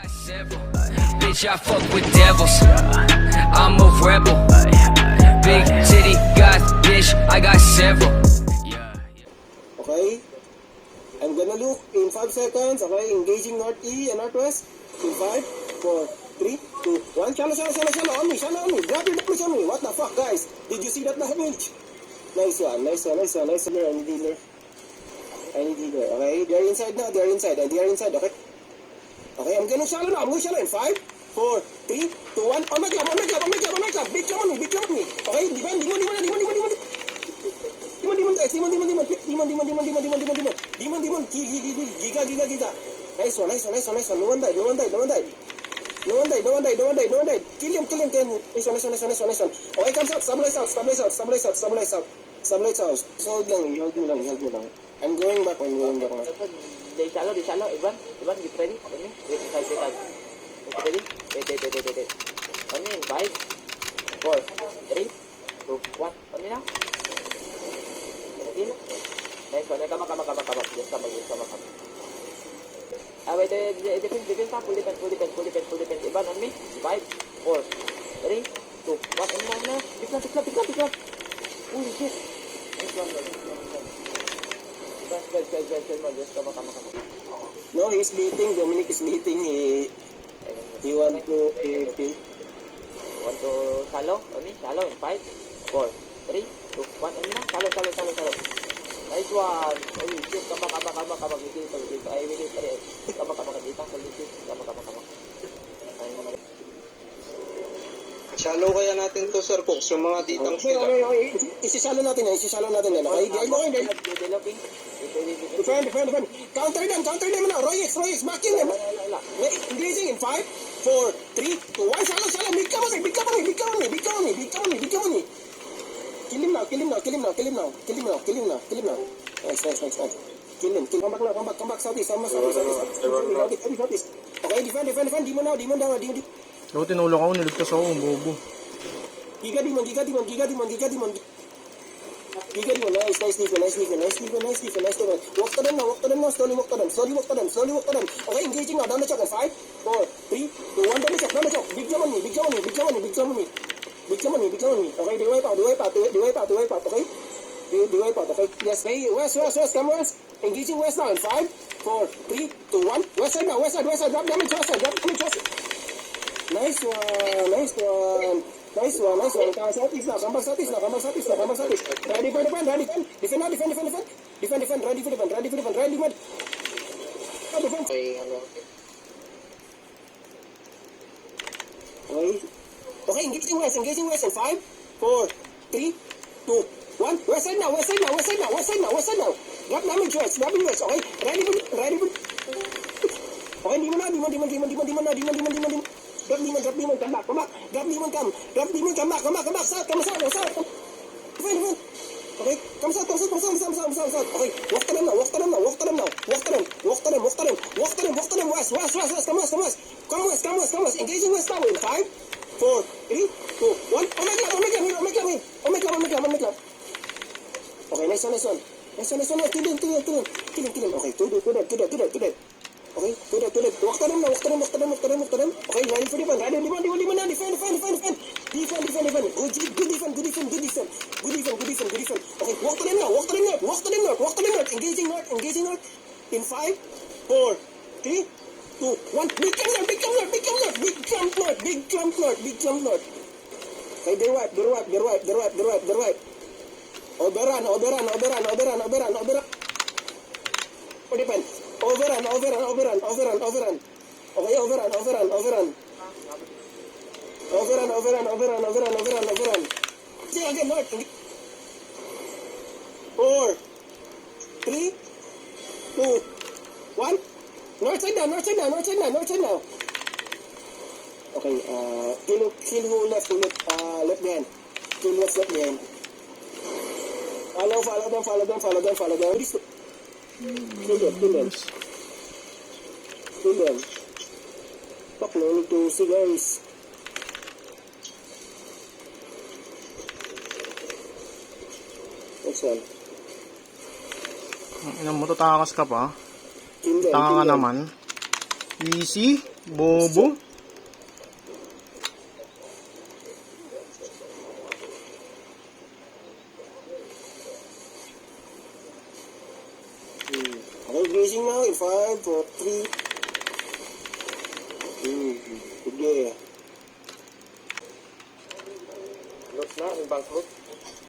got several. Bitch, I fuck with devils. I'm a rebel. Big titty, got bitch, I got several. Okay? I'm gonna look in 5 seconds. Okay? Engaging north E and northwest. In 5, 4, 3, 2, 1. Shallow. On me. Grab your damage on me. What the fuck, guys? Did you see that damage? Nice one. I need healer. Okay? They're inside now. They are inside. Okay? Okay, I'm going shallow now. In 5, 4, 3, 2, 1. On my club. Big club on me. Okay? Demon. Demon. Giga. Nice one. No one died. No one died. Kill him. Nice one. Okay, comes out. Stabilize out. So hold me lang. I'm going back. Di shallow. Ivan, get ready. Okay, wait. Ready? Wait. On me in 5, 4, 3, 2, 1. On me now. Ready? Nice one. Come. Just come. Wait. Defense. Full defense. Ivan, on me. 5, 4, 3, 2, 1. On me now. Pick up. Holy shit. Nice one. Just come. No, he's beating. Dominic is beating. He want to kill. Want to shallow? Only shallow in 5, 4, 3, 2, 1. Only na. Shallow. Nice one. Holy shit. Come. Dito. Ay, wait. Come. Dito. Holy shit. Come. Shallow kaya natin to, Sir Cox, yung mga ditang sila. Okay. Isisalo natin yan. Okay, they're Developing. defend. Counter them now. Royex, backing them. Engaging in 5, 4, 3, 2, 1. Shallow. Big come on me. Kill him now. Nice. Kill him. Come back southeast. Okay, defend. Demon down. Daw tinulak ako, niligtas ako, bobo. Giga demon. Nice defense. Walk to them now. Slowly walk to them. Okay, engaging now. Down the choke. 5, 4, 3, 2, 1. Down the choke. Big jump on me. Okay, they wipe out. Okay, they wipe out. Okay, yes. Hey, west. Come west. Engaging west now. In 5, 4, 3, 2, 1. West side now. Drop damage. Nice one. Come back southeast now. Ready for defend. Defend. Ready for defend. Okay, engaging west in 5, 4, 3, 2, 1. West side now. Drop damage west. Okay, ready for. Okay, demon. Drop demon, come back. Drop demon, come back. South. Defend. Okay, come south. Okay, walk to them now. West. Come west. Engaging west now in 5, 4, 3, 2, 1. Oh my club. Okay, nice one. Kill him. Okay, to that. Okay, to that. Walk to them. Okay, ready for defend. Demon now. Defend. Good defend. Okay, walk to them north. Engaging north. In 5, 4, 3, 2, 1. Big jump north. Okay, they're right. Oberan. Defend. Overrun. Okay, overrun. See again, north. 4, 3, 2, 1. North side now. Okay, kill who left behind. Kill what's left behind. Follow them. Kill them. Fuck, no need to see, guys. Next one. Ina mo, tatakas ka pa. Kill them. Tanga ka naman. Easy. Bobo. Okay, grazing now in 5, 4, 3. Sige. Loot na, yung bank loot.